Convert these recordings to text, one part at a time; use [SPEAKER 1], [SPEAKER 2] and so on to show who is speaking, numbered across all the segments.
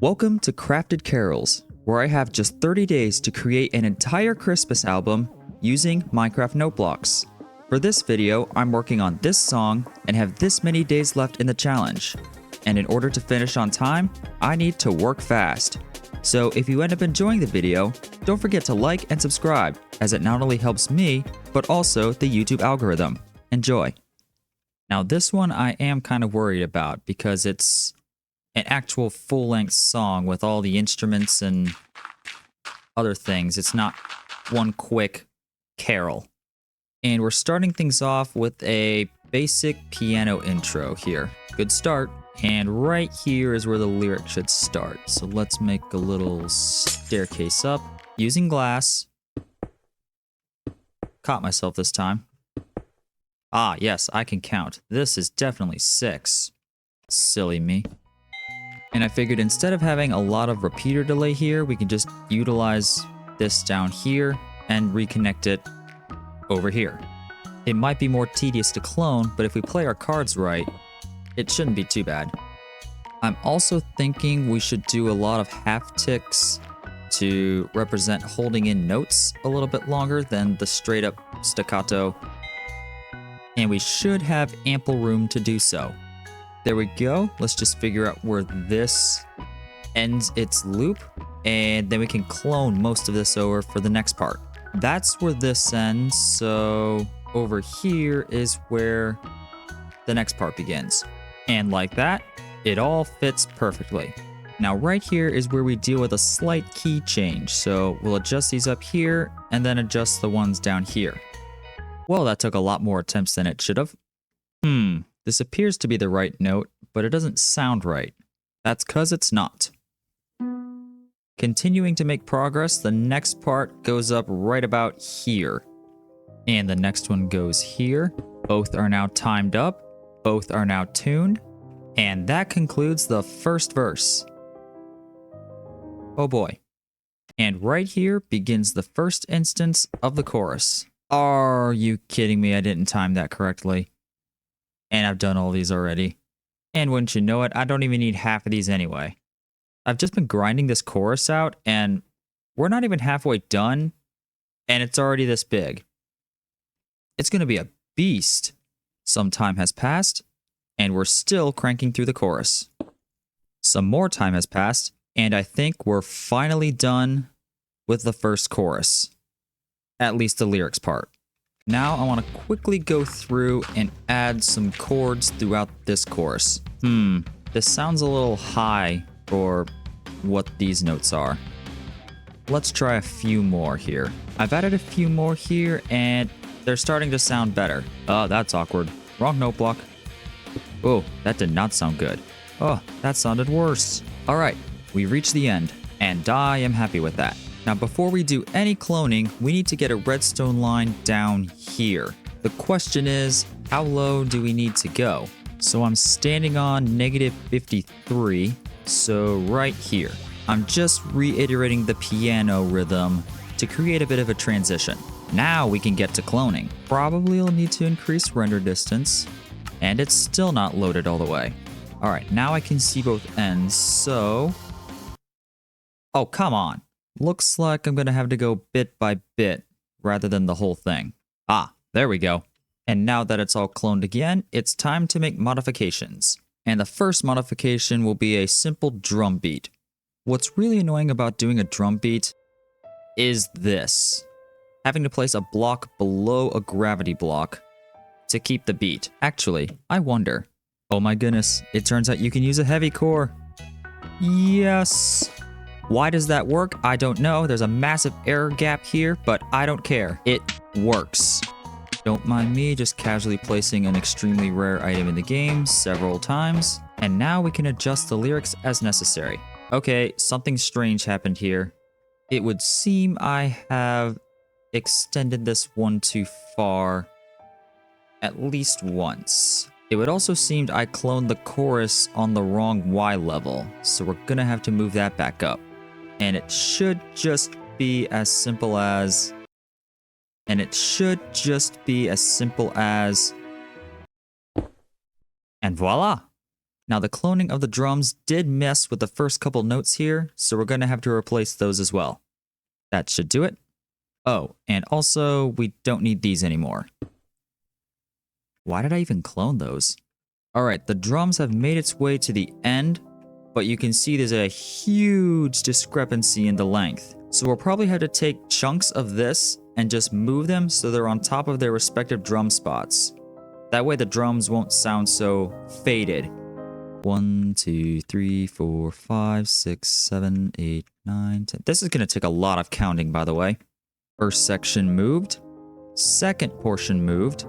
[SPEAKER 1] Welcome to Crafted Carols, where I have just 30 days to create an entire Christmas album using Minecraft note blocks. For this video, I'm working on this song and have this many days left in the challenge. And in order to finish on time, I need to work fast. So if you end up enjoying the video, don't forget to like and subscribe, as it not only helps me, but also the YouTube algorithm. Enjoy. Now this one I am kind of worried about because it's an actual full-length song with all the instruments and other things. It's not one quick carol. And we're starting things off with a basic piano intro here. Good start. And right here is where the lyric should start. So let's make a little staircase up using glass. Caught myself this time. Ah, yes, I can count. This is definitely 6. Silly me. And I figured instead of having a lot of repeater delay here, we can just utilize this down here and reconnect it over here. It might be more tedious to clone, but if we play our cards right, it shouldn't be too bad. I'm also thinking we should do a lot of half ticks to represent holding in notes a little bit longer than the straight up staccato. And we should have ample room to do so. There we go. Let's just figure out where this ends its loop, and then we can clone most of this over for the next part. That's where this ends, so over here is where the next part begins. And like that, it all fits perfectly. Now right here is where we deal with a slight key change, so we'll adjust these up here and then adjust the ones down here. Well, that took a lot more attempts than it should have. This appears to be the right note, but it doesn't sound right. That's 'cause it's not. Continuing to make progress, the next part goes up right about here. And the next one goes here. Both are now timed up. Both are now tuned. And that concludes the first verse. Oh boy. And right here begins the first instance of the chorus. Are you kidding me? I didn't time that correctly. And I've done all these already. And wouldn't you know it, I don't even need half of these anyway. I've just been grinding this chorus out, and we're not even halfway done, and it's already this big. It's gonna be a beast. Some time has passed, and we're still cranking through the chorus. Some more time has passed, and I think we're finally done with the first chorus. At least the lyrics part. Now I want to quickly go through and add some chords throughout this chorus. This sounds a little high for what these notes are. Let's try a few more here. I've added a few more here and they're starting to sound better. Oh, that's awkward. Wrong note block. Oh, that did not sound good. Oh, that sounded worse. All right, we reached the end and I am happy with that. Now before we do any cloning, we need to get a redstone line down here. The question is, how low do we need to go? So I'm standing on -53, so right here. I'm just reiterating the piano rhythm to create a bit of a transition. Now we can get to cloning. Probably will need to increase render distance, and it's still not loaded all the way. All right, now I can see both ends, so... Oh, come on. Looks like I'm gonna have to go bit by bit rather than the whole thing. Ah, there we go. And now that it's all cloned again, it's time to make modifications. And the first modification will be a simple drum beat. What's really annoying about doing a drum beat is this. Having to place a block below a gravity block to keep the beat. Actually, I wonder. Oh my goodness, it turns out you can use a heavy core. Yes. Why does that work? I don't know. There's a massive error gap here, but I don't care. It works. Don't mind me just casually placing an extremely rare item in the game several times. And now we can adjust the lyrics as necessary. Okay, something strange happened here. It would seem I have extended this one too far at least once. It would also seem I cloned the chorus on the wrong Y level, so we're gonna have to move that back up. And it should just be as simple as... And voila! Now the cloning of the drums did mess with the first couple notes here, so we're going to have to replace those as well. That should do it. Oh, and also we don't need these anymore. Why did I even clone those? Alright, the drums have made its way to the end, but you can see there's a huge discrepancy in the length. So we'll probably have to take chunks of this and just move them so they're on top of their respective drum spots. That way the drums won't sound so faded. 1, 2, 3, 4, 5, 6, 7, 8, 9, 10. This is going to take a lot of counting, by the way. First section moved. Second portion moved.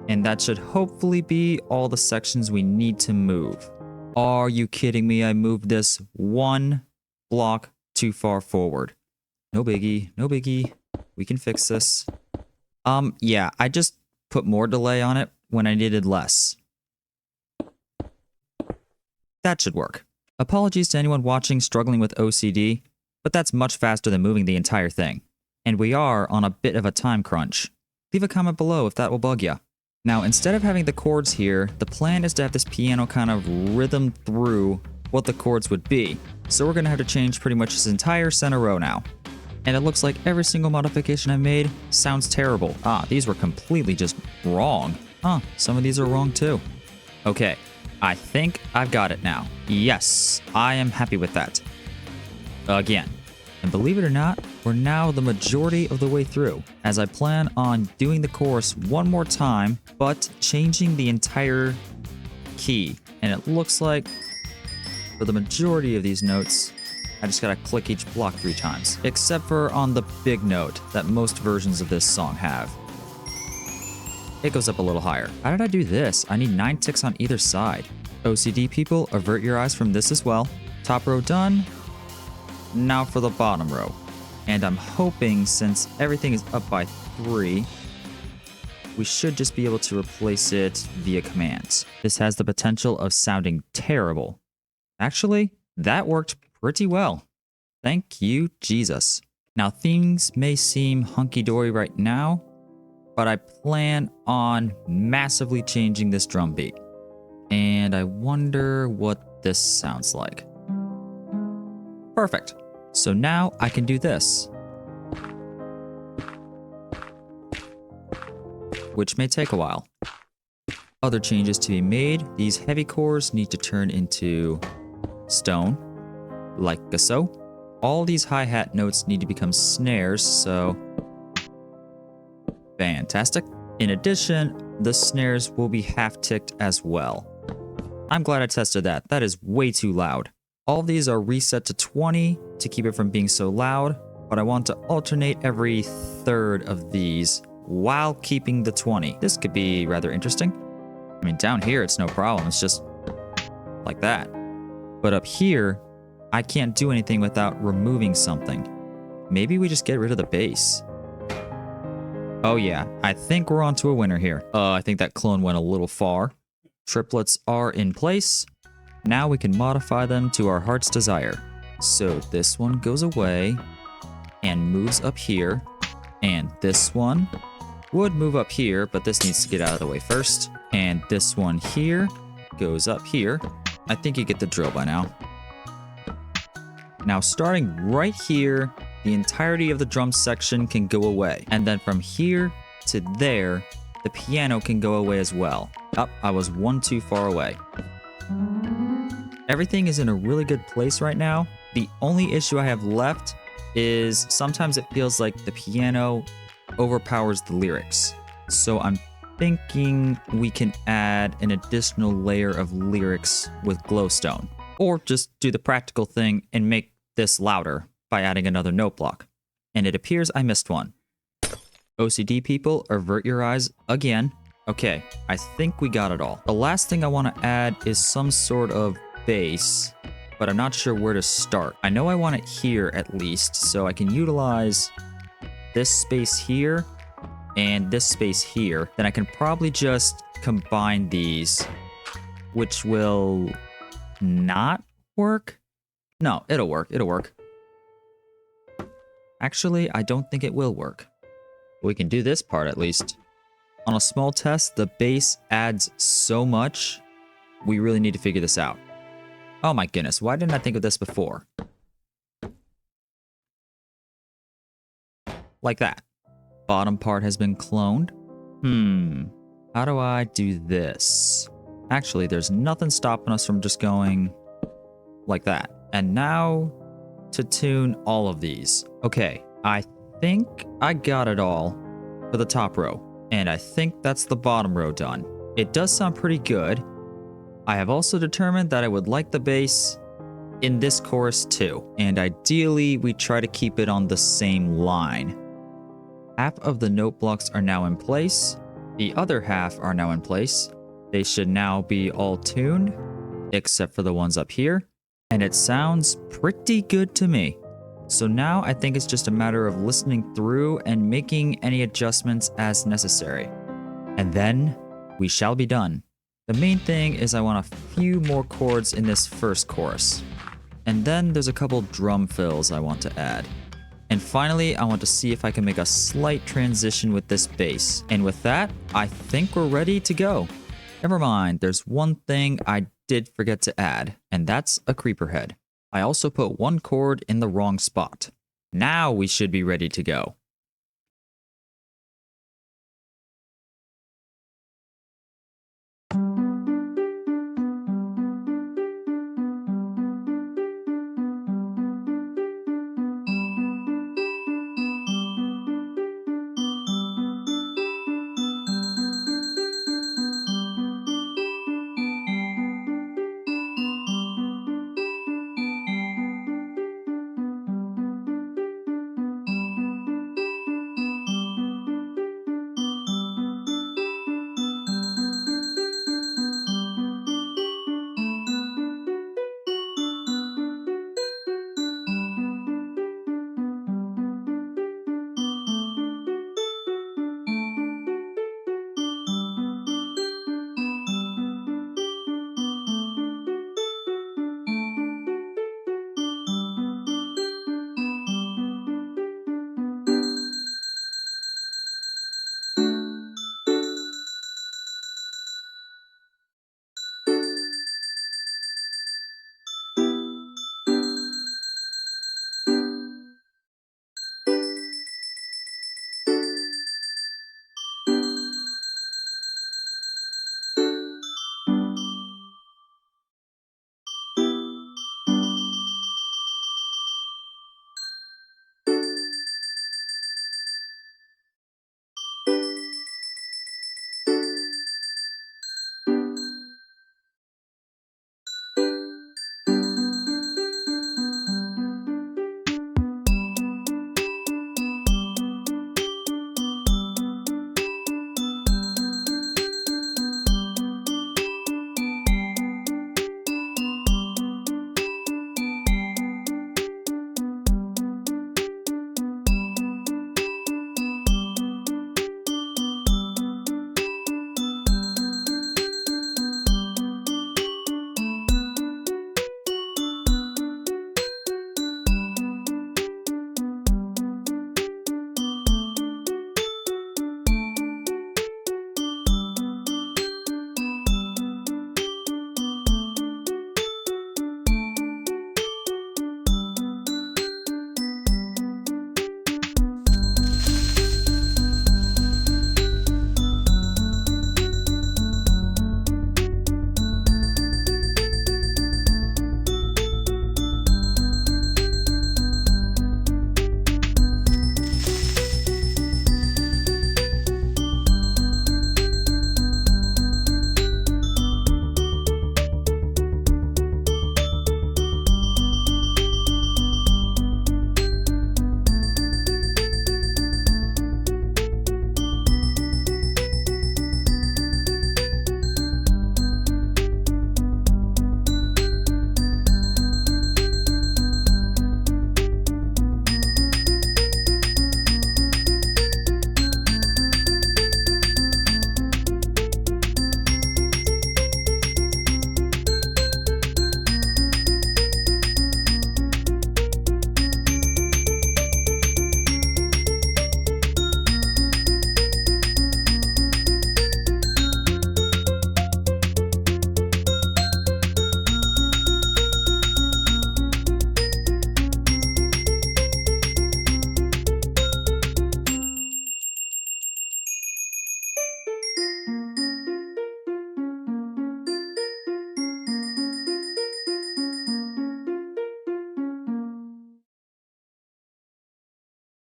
[SPEAKER 1] And that should hopefully be all the sections we need to move. Are you kidding me? I moved this one block too far forward. No biggie, no biggie. We can fix this. Yeah, I just put more delay on it when I needed less. That should work. Apologies to anyone watching struggling with OCD, but that's much faster than moving the entire thing. And we are on a bit of a time crunch. Leave a comment below if that will bug ya. Now, instead of having the chords here, the plan is to have this piano kind of rhythm through what the chords would be. So we're going to have to change pretty much this entire center row now. And it looks like every single modification I made sounds terrible. Ah, these were completely just wrong. Huh, some of these are wrong too. Okay, I think I've got it now. Yes, I am happy with that. Again. And believe it or not, we're now the majority of the way through, as I plan on doing the chorus one more time, but changing the entire key. And it looks like, for the majority of these notes, I just gotta click each block 3 times, except for on the big note that most versions of this song have. It goes up a little higher. How did I do this? I need 9 ticks on either side. OCD people, avert your eyes from this as well. Top row done. Now for the bottom row. And I'm hoping, since everything is up by 3, we should just be able to replace it via commands. This has the potential of sounding terrible. Actually, that worked pretty well. Thank you, Jesus. Now, things may seem hunky-dory right now, but I plan on massively changing this drum beat. And I wonder what this sounds like. Perfect. So now I can do this, which may take a while. Other changes to be made. These heavy cores need to turn into stone, like so. All these hi-hat notes need to become snares, so fantastic. In addition, the snares will be half-ticked as well. I'm glad I tested that. That is way too loud. All of these are reset to 20 to keep it from being so loud, but I want to alternate every third of these while keeping the 20. This could be rather interesting. I mean, down here, it's no problem. It's just like that. But up here, I can't do anything without removing something. Maybe we just get rid of the bass. Oh yeah, I think we're onto a winner here. I think that clone went a little far. Triplets are in place. Now we can modify them to our heart's desire. So this one goes away and moves up here. And this one would move up here, but this needs to get out of the way first. And this one here goes up here. I think you get the drill by now. Now starting right here, the entirety of the drum section can go away. And then from here to there, the piano can go away as well. Oh, I was one too far away. Everything is in a really good place right now. The only issue I have left is sometimes it feels like the piano overpowers the lyrics. So I'm thinking we can add an additional layer of lyrics with glowstone. Or just do the practical thing and make this louder by adding another note block. And it appears I missed one. OCD people, avert your eyes again. Okay, I think we got it all. The last thing I want to add is some sort of bass, but I'm not sure where to start. I know I want it here at least, so I can utilize this space here and this space here. Then I can probably just combine these, which will not work. No, it'll work. It'll work. Actually, I don't think it will work. We can do this part at least. On a small test, the bass adds so much. We really need to figure this out. Oh my goodness, why didn't I think of this before? Like that. Bottom part has been cloned. How do I do this? Actually, there's nothing stopping us from just going like that. And now to tune all of these. Okay, I think I got it all for the top row. And I think that's the bottom row done. It does sound pretty good. I have also determined that I would like the bass in this chorus too. And ideally, we try to keep it on the same line. Half of the note blocks are now in place. The other half are now in place. They should now be all tuned, except for the ones up here. And it sounds pretty good to me. So now I think it's just a matter of listening through and making any adjustments as necessary. And then we shall be done. The main thing is I want a few more chords in this first chorus. And then there's a couple drum fills I want to add. And finally, I want to see if I can make a slight transition with this bass. And with that, I think we're ready to go. Never mind, there's one thing I did forget to add, and that's a creeper head. I also put one chord in the wrong spot. Now we should be ready to go.